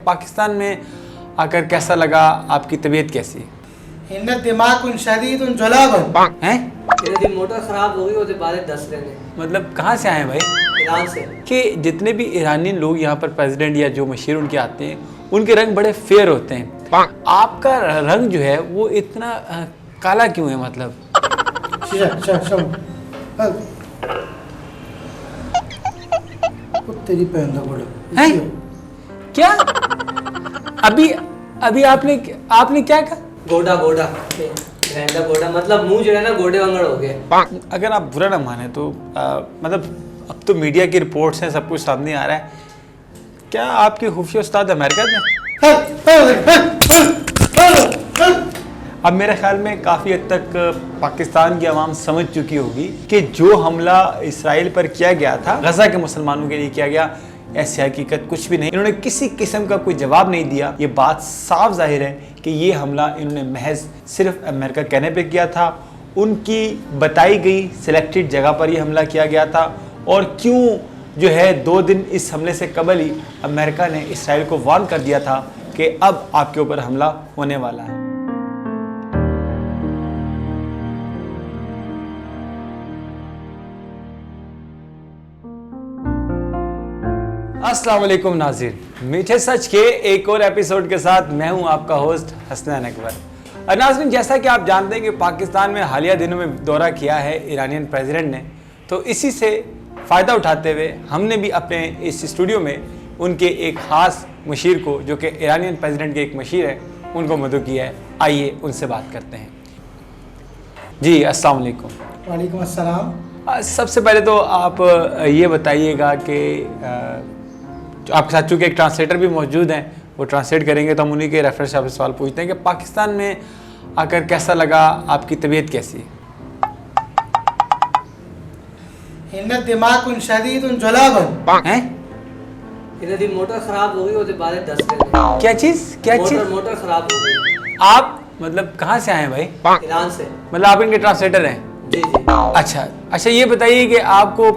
पाकिस्तान में आकर कैसा लगा, आपकी तबीयत कैसी इन्हें दिमाग शदीद जलावन है? मेरी मोटर खराब हो गई, वो बारे दस रहे ने। मतलब कहाँ से आए हैं भाई? ईरान से। कि जितने भी ईरानी लोग यहाँ पर प्रेसिडेंट या जो मशीर उनके आते हैं, उनके रंग बड़े फेयर होते हैं। आपका रंग जो है वो इतना काला क्यों है? मतलब तेरी पहन दा बड़ा है क्या? अभी आपने क्या कहा? गोडा गोडा रहंदा गोडा, मतलब मुंह जो है ना गोडे वंगड़ हो गए। अगर आप बुरा ना माने तो मतलब अब तो मीडिया की रिपोर्ट्स हैं, सब कुछ सामने आ रहा है। क्या आपके खुफिया उस्ताद अमेरिका में? अब मेरे ख्याल में काफ़ी हद तक पाकिस्तान की आवाम समझ चुकी होगी कि जो हमला इसराइल पर किया गया था, गजा के मुसलमानों के लिए किया गया, ऐसी हकीकत कुछ भी नहीं। इन्होंने किसी किस्म का कोई जवाब नहीं दिया। ये बात साफ जाहिर है कि ये हमला इन्होंने महज सिर्फ अमेरिका कहने पे किया था। उनकी बताई गई सिलेक्टेड जगह पर ये हमला किया गया था। और क्यों जो है 2 दिन इस हमले से कबल ही अमेरिका ने इसराइल को वार्न कर दिया था कि अब आपके ऊपर हमला होने वाला है। अस्सलाम वालेकुम नाज़रीन, मीठे सच के एक और एपिसोड के साथ मैं हूं आपका होस्ट हसनैन अकबर। नाज़रीन, जैसा कि आप जानते हैं कि पाकिस्तान में हालिया दिनों में दौरा किया है ईरानियन प्रेसिडेंट ने, तो इसी से फ़ायदा उठाते हुए हमने भी अपने इस स्टूडियो में उनके एक ख़ास मशीर को, जो कि ईरानियन प्रेसिडेंट के एक मशीर है, उनको मदऊ किया है। आइए उनसे बात करते हैं। जी अस्सलाम वालेकुम। वालेकुम अस्सलाम। सबसे पहले तो आप ये बताइएगा कि आपके साथ चूँकि एक ट्रांसलेटर भी मौजूद हैं, वो ट्रांसलेट करेंगे, तो हम उन्हीं के रेफरेंस से आपसे सवाल पूछते हैं कि पाकिस्तान में आकर कैसा लगा, आपकी तबीयत कैसी इन्हें दिमाग शदीद जलावन है? इन्हें दी मोटर खराब हो गई, वो बारे दस रहे ने। क्या चीज़? मोटर खराब हो गई। आप मतलब कहाँ से आए हैं भाई? ईरान से। मतलब आप इनके ट्रांसलेटर हैं? जी जी। अच्छा, ये बताइए कि आपको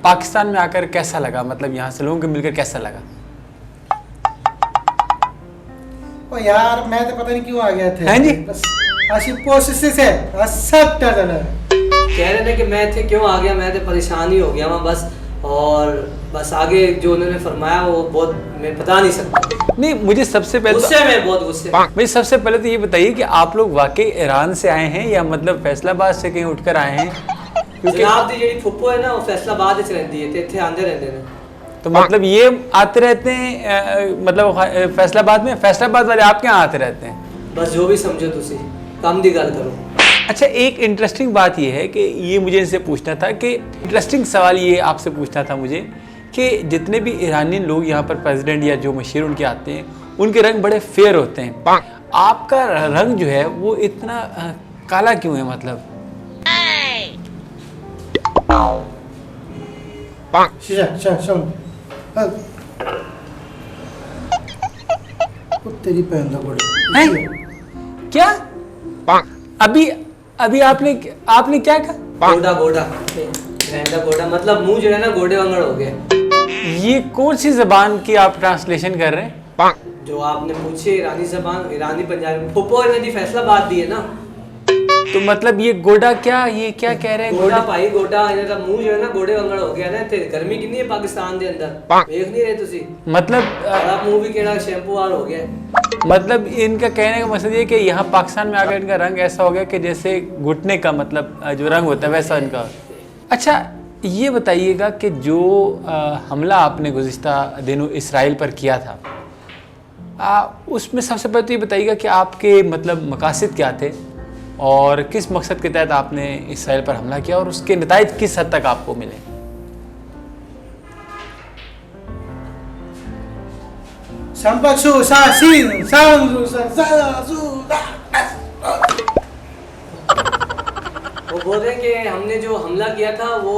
पाकिस्तान में आकर कैसा लगा, मतलब यहाँ से लोगों को मिलकर कैसा लगा? ओ यार, मैं तो पता नहीं क्यों आ गया था। हैं जी? बस आशी प्रोसेस है, सब डर है। कह रहे थे कि मैं थे क्यों आ गया, मैं तो परेशान ही हो गया वहाँ बस। और बस आगे जो उन्होंने फरमाया वो बहुत मैं बता नहीं सकता। नहीं, मुझे सबसे पहले गुस्से में, बहुत गुस्से। मुझे सबसे पहले तो ये बताइए कि आप लोग वाकई ईरान से आए हैं या मतलब फैसलाबाद से कहीं उठकर आए हैं? क्योंकि जनाब दी जी फुप्पो है ना, वो फैसलाबाद से रहती है, थे आंदे रहते हैं। तो मतलब ये आते रहते हैं, मतलब फैसलाबाद वाले आपके यहाँ आते रहते हैं? बस जो भी समझो तुसी, कम दी गल करो। अच्छा, एक इंटरेस्टिंग बात ये है कि ये मुझे इनसे पूछना था कि इंटरेस्टिंग सवाल ये आपसे पूछना था मुझे कि जितने भी ईरानी लोग यहाँ पर प्रेसिडेंट या जो मशीर उनके आते हैं, उनके रंग बड़े फेयर होते हैं। आपका रंग जो है वो इतना काला क्यों है? मतलब तेरी पहन दा बड़ा है क्या? अभी आपने क्या कहा? गोडा गोडा रहंदा गोडा, मतलब मुंह जो है ना गोडे वंगड़ हो गए। ये कौन सी जबान की आप ट्रांसलेशन कर रहे हैं? जो आपने पूछे ईरानी जबान, ईरानी पंजाबी। फुप्पो ने फैसलाबाद दी है ना, तो मतलब ये गोडा ये क्या कह रहे हैं? गोडा भाई गोडा, इन्हें मुंह जो है ना गोडे वंगड़ हो गया ना। ते गर्मी कितनी है पाकिस्तान के अंदर, देख नहीं रहे तुसी? मतलब बड़ा मुंह भी केड़ा शैम्पू वार हो गया। मतलब इनका कहने का मकसद ये कि यहाँ पाकिस्तान में आकर इनका रंग ऐसा हो गया कि जैसे घुटने का मतलब जो रंग होता है वैसा इनका। अच्छा, ये बताइएगा कि जो हमला आपने गुज़िश्ता दिनों इसराइल पर किया था, उसमें सबसे पहले तो ये बताइएगा कि आपके मतलब मकासद क्या थे और किस मकसद के तहत आपने इसराइल पर हमला किया और उसके नताइज किस हद तक आपको मिले? वो बोल रहे हैं कि हमने जो हमला किया था वो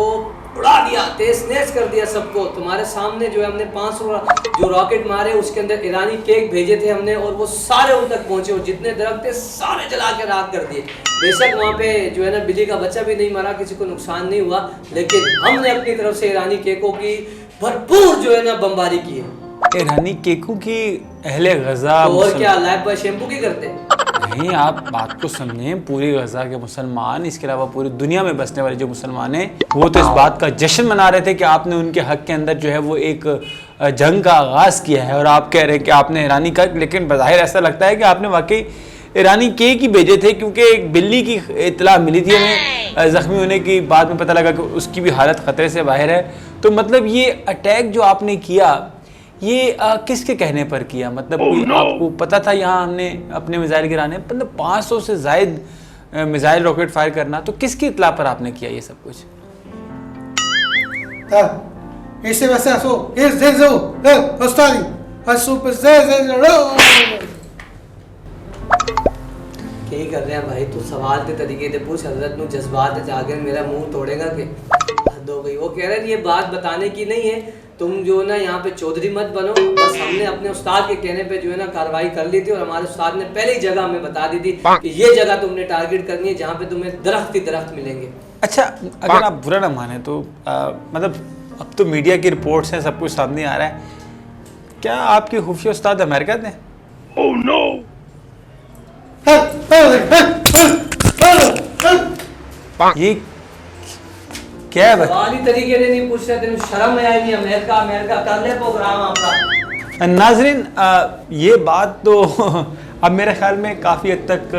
उड़ा दिया, तेज नेस कर दिया सबको। तुम्हारे सामने जो है हमने 500 जो रॉकेट मारे, उसके अंदर ईरानी केक भेजे थे हमने, और वो सारे उन तक पहुंचे, और जितने दरख्त थे सारे जला के राख कर दिए। बेशक वहाँ पे जो है ना बिल्ली का बच्चा भी नहीं मरा, किसी को नुकसान नहीं हुआ, लेकिन हमने अपनी तरफ से ईरानी केकों की भरपूर जो है ना बमबारी की है। ईरानी केकों की अहले गजा तो और क्या लाइफ बॉय शैम्पू की करते? नहीं, आप बात को समझें। पूरी गजा के मुसलमान, इसके अलावा पूरी दुनिया में बसने वाले जो मुसलमान हैं, वो तो इस बात का जश्न मना रहे थे कि आपने उनके हक के अंदर जो है वो एक जंग का आगाज़ किया है, और आप कह रहे हैं कि आपने ईरानी का। लेकिन बज़ाहिर ऐसा लगता है कि आपने वाकई ईरानी केक ही भेजे थे, क्योंकि एक बिल्ली की इत्तला मिली थी हमें ज़ख्मी होने की। बाद में पता लगा कि उसकी भी हालत ख़तरे से बाहर है। तो मतलब ये अटैक जो आपने किया, ये किसके कहने पर किया? मतलब कोई आपको पता था यहाँ हमने अपने मिसाइल गिराने, मतलब 500 से ज़ायद मिसाइल रॉकेट फायर करना, तो किसकी इत्तला पर आपने किया ये सब कुछ? Ese vai ser यही कर रहे हैं भाई, तू सवाल के तरीके से पूछ। हजरत नु जज्बात जाके मेरा मुंह तोड़ेगा कि हद हो गई। वो कह रहे हैं ये बात बताने की नहीं है, तुम जो ना यहाँ पे चौधरी मत बनो। बस हमने अपने उस्ताद के कहने पे जो है ना कार्रवाई कर ली थी, और हमारे उस्ताद ने पहले ही जगह हमें बता दी थी कि ये जगह तुमने टारगेट करनी है जहाँ पे तुम्हें दरख्त ही दरख्त मिलेंगे। अच्छा, अगर आप बुरा ना माने तो मतलब अब तो मीडिया की रिपोर्ट्स हैं, सब कुछ सामने आ रहा है, क्या आपके खुफिया उस्ताद अमेरिका थे? Oh no! ये क्या है भाई? सवाल ही तरीके से नहीं पूछ रहे, तेरे शर्म में आई नहीं? अमेरिका अमेरिका कर ले प्रोग्राम आपका। नाजरीन, ये बात तो अब मेरे ख्याल में काफ़ी हद तक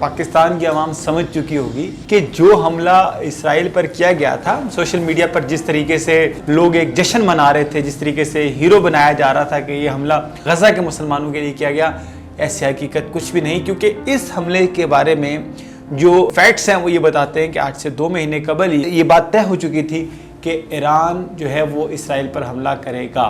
पाकिस्तान की आवाम समझ चुकी होगी कि जो हमला इसराइल पर किया गया था, सोशल मीडिया पर जिस तरीके से लोग एक जश्न मना रहे थे, जिस तरीके से हीरो बनाया जा रहा था कि ये हमला गजा के मुसलमानों के लिए किया गया, ऐसी हकीकत कुछ भी नहीं। क्योंकि इस हमले के बारे में जो फैक्ट्स हैं वो ये बताते हैं कि आज से 2 महीने कबल ही ये बात तय हो चुकी थी कि ईरान जो है वो इसराइल पर हमला करेगा।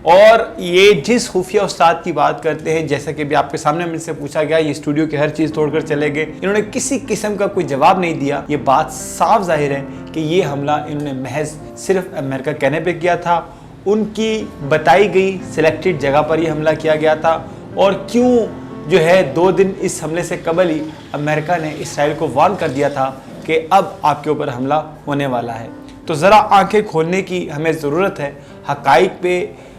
और ये जिस खुफिया उस्ताद की बात करते हैं, जैसा कि भी आपके सामने मुझसे पूछा गया, ये स्टूडियो की हर चीज़ तोड़कर चले गए, इन्होंने किसी किस्म का कोई जवाब नहीं दिया। ये बात साफ जाहिर है कि ये हमला इन्होंने महज सिर्फ अमेरिका कहने पे किया था। उनकी बताई गई सिलेक्टेड जगह पर ये हमला किया गया था। और क्यों जो है 2 दिन इस हमले से कबल ही अमेरिका ने इसराइल को वार्न कर दिया था कि अब आपके ऊपर हमला होने वाला है। तो ज़रा आंखें खोलने की हमें ज़रूरत है, हक़ाइक़ पे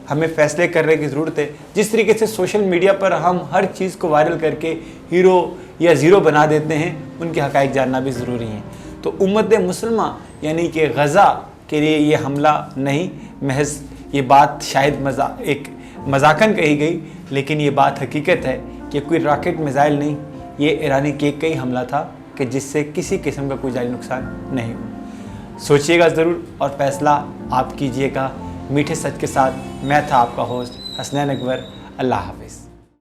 हमें फ़ैसले करने की ज़रूरत है। जिस तरीके से सोशल मीडिया पर हम हर चीज़ को वायरल करके हीरो या ज़ीरो बना देते हैं, उनके हक़ाइक़ जानना भी ज़रूरी है। तो उम्मत मुसलमा यानी कि गज़ा के लिए ये हमला नहीं, महज ये बात शायद एक मजाकन कही गई, लेकिन ये बात हकीकत है कि कोई रॉकेट मिसाइल नहीं, ये ईरानी केक का ही हमला था कि जिससे किसी किस्म का कोई जानी नुकसान नहीं हुआ। सोचिएगा ज़रूर और फ़ैसला आप कीजिएगा। मीठे सच के साथ मैं था आपका होस्ट हसनैन अकबर। अल्लाह हाफ़िज़।